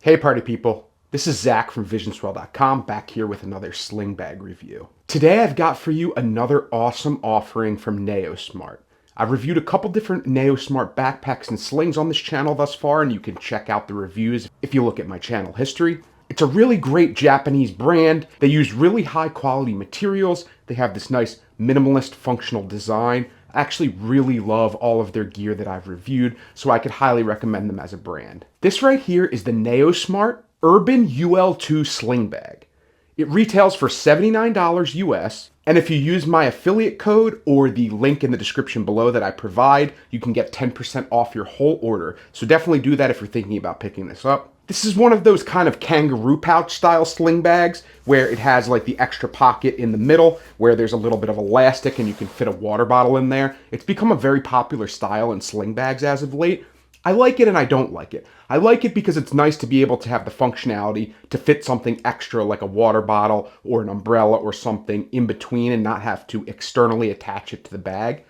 Hey party people, this is Zach from visionswell.com back here with another sling bag review. Today I've got for you another awesome offering from Nayo Smart. I've reviewed a couple different Nayo Smart backpacks and slings on this channel thus far, and you can check out the reviews if you look at my channel history. It's a really great Japanese brand. They use really high quality materials. They have this nice minimalist functional design. I actually really love all of their gear that I've reviewed, so I could highly recommend them as a brand. This right here is the Nayo Smart Urban UL2 Sling Bag. It retails for $79 US, and if you use my affiliate code or the link in the description below that I provide, you can get 10% off your whole order. So definitely do that if you're thinking about picking this up. This is one of those kind of kangaroo pouch style sling bags where it has like the extra pocket in the middle where there's a little bit of elastic and you can fit a water bottle in there. It's become a very popular style in sling bags as of late. I like it and I don't like it. I like it because it's nice to be able to have the functionality to fit something extra like a water bottle or an umbrella or something in between and not have to externally attach it to the bag.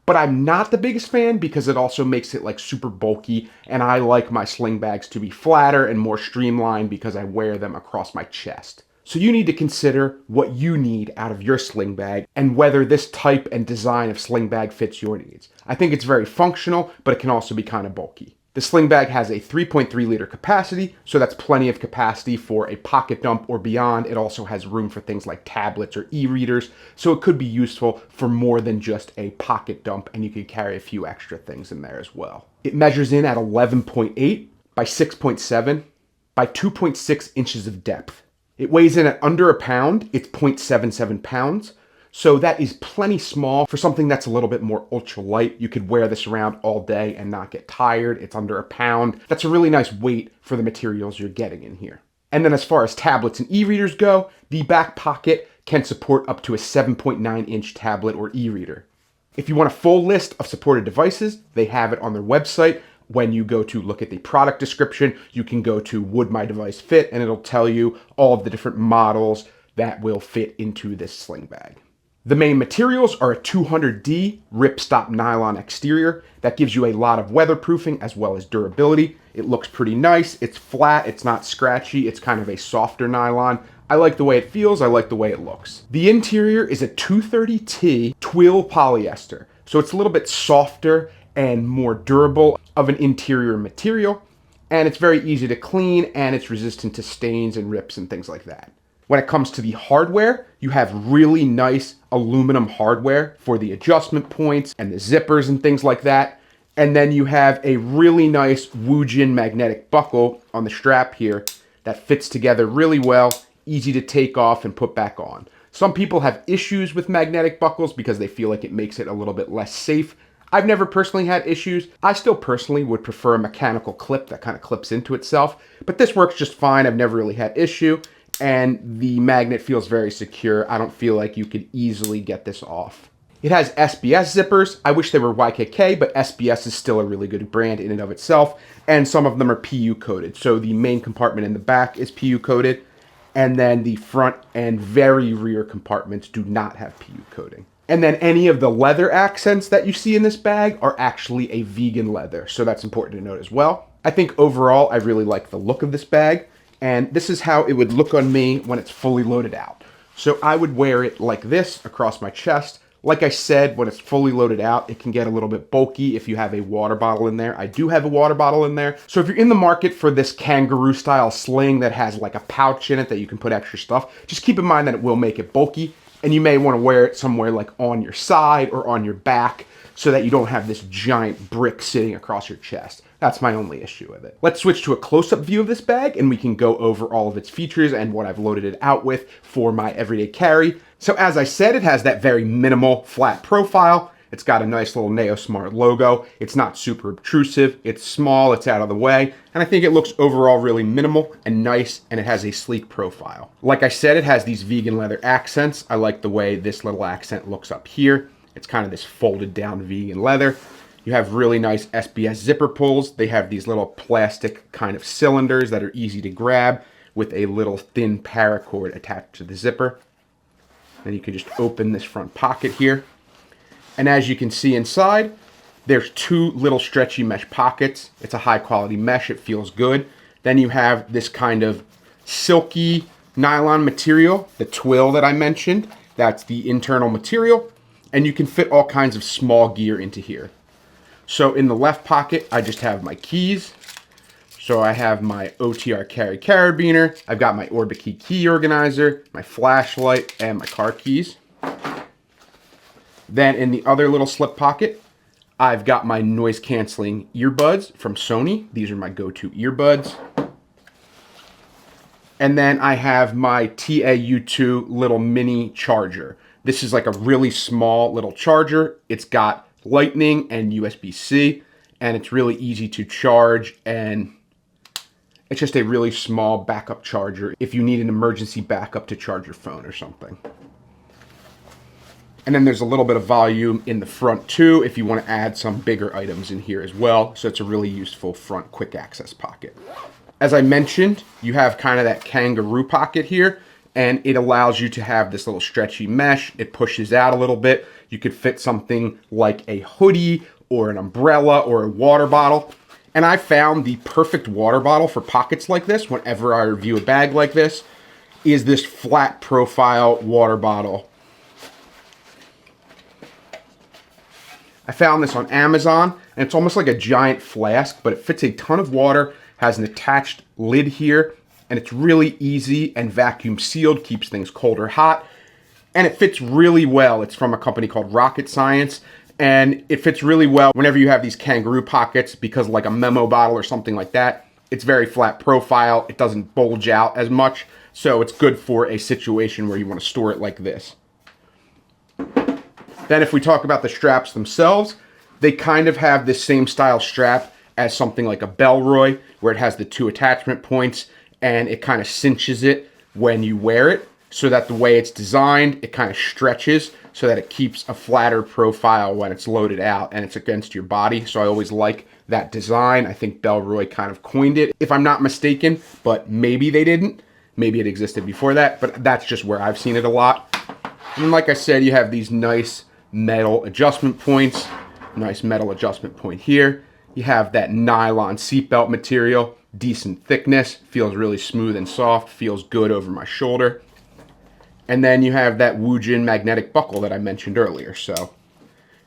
But I'm not the biggest fan because it also makes it like super bulky, and I like my sling bags to be flatter and more streamlined because I wear them across my chest. So you need to consider what you need out of your sling bag and whether this type and design of sling bag fits your needs. I think it's very functional, but it can also be kind of bulky. The sling bag has a 3.3 liter capacity, so that's plenty of capacity for a pocket dump or beyond. It also has room for things like tablets or e-readers, so it could be useful for more than just a pocket dump, and you could carry a few extra things in there as well. It measures in at 11.8 by 6.7 by 2.6 inches of depth. It weighs in at under a pound. It's 0.77 pounds. So that is plenty small for something that's a little bit more ultralight. You could wear this around all day and not get tired. It's under a pound. That's a really nice weight for the materials you're getting in here. And then as far as tablets and e-readers go, the back pocket can support up to a 7.9 inch tablet or e-reader. If you want a full list of supported devices, they have it on their website. When you go to look at the product description, you can go to Would My Device Fit, and it'll tell you all of the different models that will fit into this sling bag. The main materials are a 200D ripstop nylon exterior that gives you a lot of weatherproofing as well as durability. It looks pretty nice. It's flat. It's not scratchy. It's kind of a softer nylon. I like the way it feels. I like the way it looks. The interior is a 230T twill polyester. So it's a little bit softer and more durable of an interior material. And it's very easy to clean, and it's resistant to stains and rips and things like that. When it comes to the hardware, you have really nice aluminum hardware for the adjustment points and the zippers and things like that. And then you have a really nice Woojin magnetic buckle on the strap here that fits together really well, easy to take off and put back on. Some people have issues with magnetic buckles because they feel like it makes it a little bit less safe. I've never personally had issues. I still personally would prefer a mechanical clip that kind of clips into itself, but this works just fine. I've never really had issue. And the magnet feels very secure. I don't feel like you could easily get this off. It has SBS zippers. I wish they were YKK, but SBS is still a really good brand in and of itself. And some of them are PU coated. So the main compartment in the back is PU coated. And then the front and very rear compartments do not have PU coating. And then any of the leather accents that you see in this bag are actually a vegan leather. So that's important to note as well. I think overall, I really like the look of this bag. And this is how it would look on me when it's fully loaded out. So I would wear it like this across my chest. Like I said, when it's fully loaded out, it can get a little bit bulky if you have a water bottle in there. I do have a water bottle in there. So if you're in the market for this kangaroo style sling that has like a pouch in it that you can put extra stuff, just keep in mind that it will make it bulky. And you may want to wear it somewhere like on your side or on your back so that you don't have this giant brick sitting across your chest. That's my only issue with it. Let's switch to a close-up view of this bag and we can go over all of its features and what I've loaded it out with for my everyday carry. So as I said, it has that very minimal flat profile. It's got a nice little Nayo Smart logo. It's not super obtrusive. It's small, it's out of the way. And I think it looks overall really minimal and nice, and it has a sleek profile. Like I said, it has these vegan leather accents. I like the way this little accent looks up here. It's kind of this folded down vegan leather. You have really nice SBS zipper pulls. They have these little plastic kind of cylinders that are easy to grab with a little thin paracord attached to the zipper. Then you can just open this front pocket here. And as you can see inside, there's two little stretchy mesh pockets. It's a high quality mesh. It feels good. Then you have this kind of silky nylon material, the twill that I mentioned. That's the internal material. And you can fit all kinds of small gear into here. So in the left pocket, I just have my keys. So I have my OTR carry carabiner. I've got my Orbitkey key organizer, my flashlight, and my car keys. Then in the other little slip pocket, I've got my noise canceling earbuds from Sony. These are my go-to earbuds. And then I have my UL2 little mini charger. This is like a really small little charger. It's got Lightning and USB-C, and it's really easy to charge, and it's just a really small backup charger if you need an emergency backup to charge your phone or something. And then there's a little bit of volume in the front too if you want to add some bigger items in here as well. So it's a really useful front quick access pocket. As I mentioned, you have kind of that kangaroo pocket here, and it allows you to have this little stretchy mesh. It pushes out a little bit. You could fit something like a hoodie or an umbrella or a water bottle. And I found the perfect water bottle for pockets like this, whenever I review a bag like this, is this flat profile water bottle. I found this on Amazon, and it's almost like a giant flask, but it fits a ton of water, has an attached lid here, and it's really easy and vacuum sealed, keeps things cold or hot, and it fits really well. It's from a company called Rocket Science, and it fits really well whenever you have these kangaroo pockets, because like a memo bottle or something like that, it's very flat profile, it doesn't bulge out as much, so it's good for a situation where you want to store it like this. Then if we talk about the straps themselves, they kind of have this same style strap as something like a Bellroy, where it has the two attachment points and it kind of cinches it when you wear it, so that the way it's designed, it kind of stretches so that it keeps a flatter profile when it's loaded out and it's against your body. So I always like that design. I think Bellroy kind of coined it, if I'm not mistaken, but maybe they didn't. Maybe it existed before that, but that's just where I've seen it a lot. And like I said, you have these nice metal adjustment points. Nice metal adjustment point here. You have that nylon seatbelt material, decent thickness, feels really smooth and soft, feels good over my shoulder. And then you have that Woojin magnetic buckle that I mentioned earlier. So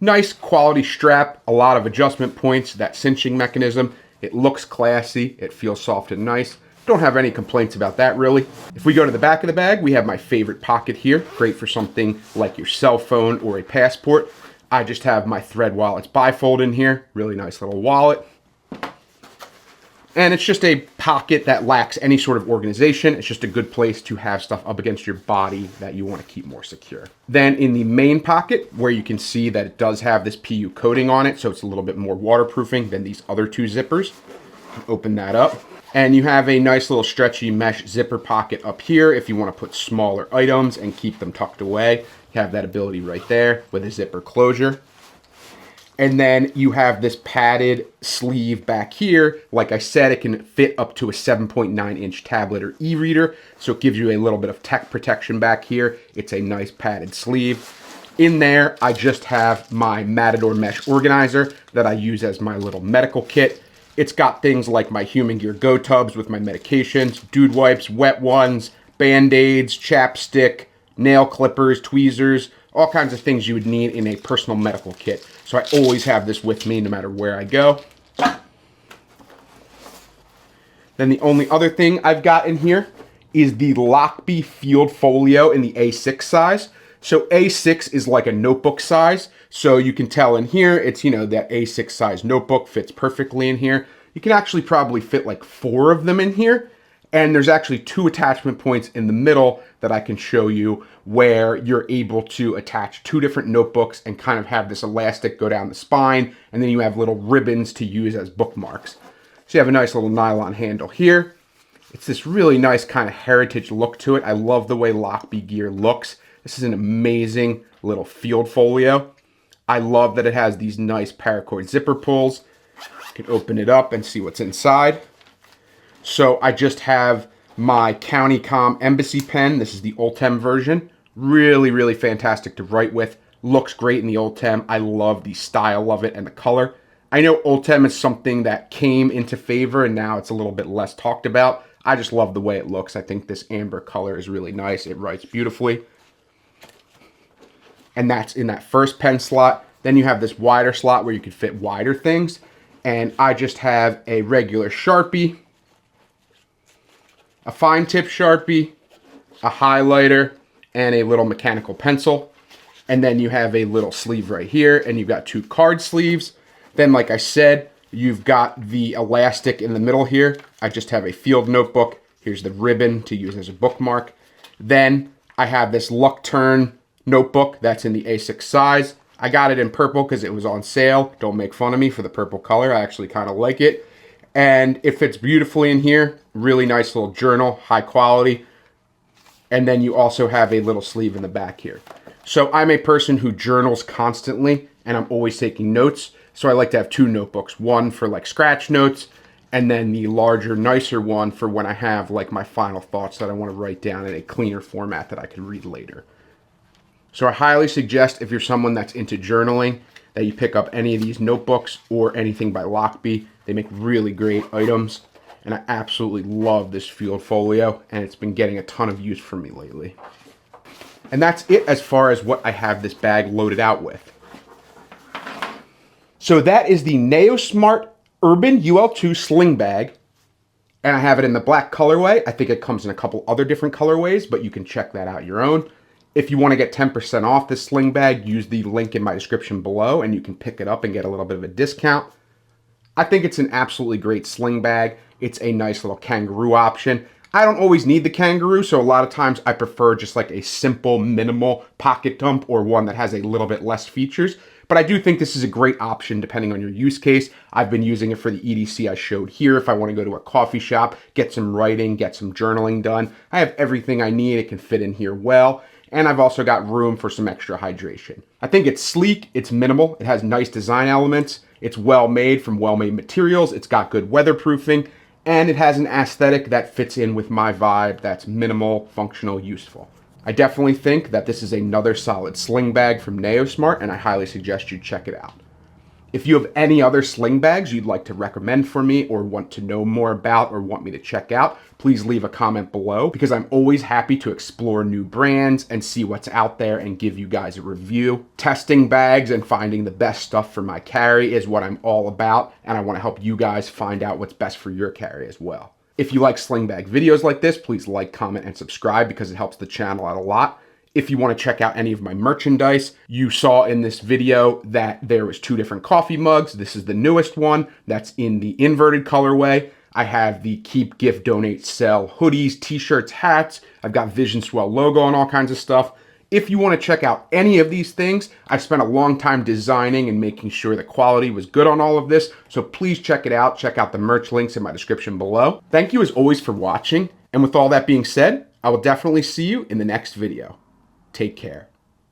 nice quality strap, a lot of adjustment points, that cinching mechanism. It looks classy, it feels soft and nice. Don't have any complaints about that really. If we go to the back of the bag, we have my favorite pocket here. Great for something like your cell phone or a passport. I just have my Thread Wallets bifold in here. Really nice little wallet. And it's just a pocket that lacks any sort of organization. It's just a good place to have stuff up against your body that you want to keep more secure. Then in the main pocket, where you can see that it does have this PU coating on it, so it's a little bit more waterproofing than these other two zippers. Open that up. And you have a nice little stretchy mesh zipper pocket up here if you want to put smaller items and keep them tucked away. You have that ability right there with a zipper closure. And then you have this padded sleeve back here. Like I said, it can fit up to a 7.9-inch tablet or e-reader, so it gives you a little bit of tech protection back here. It's a nice padded sleeve. In there, I just have my Matador mesh organizer that I use as my little medical kit. It's got things like my Human Gear Go tubs with my medications, dude wipes, wet ones, Band-Aids, chapstick, nail clippers, tweezers, all kinds of things you would need in a personal medical kit. So I always have this with me no matter where I go. Then the only other thing I've got in here is the Lochby Field Folio in the A6 size. So A6 is like a notebook size. So you can tell in here, it's, you know, that A6 size notebook fits perfectly in here. You can actually probably fit like 4 of them in here. And there's actually 2 attachment points in the middle that I can show you where you're able to attach 2 different notebooks and kind of have this elastic go down the spine. And then you have little ribbons to use as bookmarks. So you have a nice little nylon handle here. It's this really nice kind of heritage look to it. I love the way Lochby gear looks. This is an amazing little field folio. I love that it has these nice paracord zipper pulls. You can open it up and see what's inside. So I just have my County Com Embassy pen. This is the Ultem version. Really, really fantastic to write with. Looks great in the Ultem. I love the style of it and the color. I know Ultem is something that came into favor and now it's a little bit less talked about. I just love the way it looks. I think this amber color is really nice. It writes beautifully. And that's in that first pen slot. Then you have this wider slot where you can fit wider things. And I just have a regular Sharpie, a fine tip Sharpie, a highlighter, and a little mechanical pencil. And then you have a little sleeve right here, and you've got 2 card sleeves. Then, like I said, you've got the elastic in the middle here. I just have a field notebook. Here's the ribbon to use as a bookmark. Then I have this Lochby notebook that's in the A6 size. I got it in purple because it was on sale. Don't make fun of me for the purple color. I actually kind of like it. And it fits beautifully in here. Really nice little journal, high quality. And then you also have a little sleeve in the back here. So I'm a person who journals constantly and I'm always taking notes. So I like to have 2 notebooks, one for like scratch notes and then the larger, nicer one for when I have like my final thoughts that I want to write down in a cleaner format that I can read later. So I highly suggest if you're someone that's into journaling that you pick up any of these notebooks or anything by Lochby. They make really great items. And I absolutely love this field folio, and it's been getting a ton of use for me lately. And that's it as far as what I have this bag loaded out with. So that is the Nayo Smart Urban UL2 sling bag, and I have it in the black colorway. I think it comes in a couple other different colorways, but you can check that out your own. If you want to get 10% off this sling bag, use the link in my description below, and you can pick it up and get a little bit of a discount. I think it's an absolutely great sling bag. It's a nice little kangaroo option. I don't always need the kangaroo, so a lot of times I prefer just like a simple, minimal pocket dump or one that has a little bit less features. But I do think this is a great option depending on your use case. I've been using it for the EDC I showed here. If I want to go to a coffee shop, get some writing, get some journaling done, I have everything I need. It can fit in here well. And I've also got room for some extra hydration. I think it's sleek, it's minimal, it has nice design elements, it's well made from well-made materials, it's got good weatherproofing, and it has an aesthetic that fits in with my vibe that's minimal, functional, useful. I definitely think that this is another solid sling bag from Nayo Smart, and I highly suggest you check it out. If you have any other sling bags you'd like to recommend for me or want to know more about or want me to check out, please leave a comment below because I'm always happy to explore new brands and see what's out there and give you guys a review. Testing bags and finding the best stuff for my carry is what I'm all about, and I want to help you guys find out what's best for your carry as well. If you like sling bag videos like this, please like, comment, and subscribe because it helps the channel out a lot. If you want to check out any of my merchandise, you saw in this video that there was 2 different coffee mugs. This is the newest one that's in the inverted colorway. I have the Keep, Gift, Donate, Sell hoodies, t-shirts, hats. I've got visionswell logo and all kinds of stuff. If you want to check out any of these things, I spent a long time designing and making sure the quality was good on all of this. So please check it out. Check out the merch links in my description below. Thank you as always for watching. And with all that being said, I will definitely see you in the next video. Take care.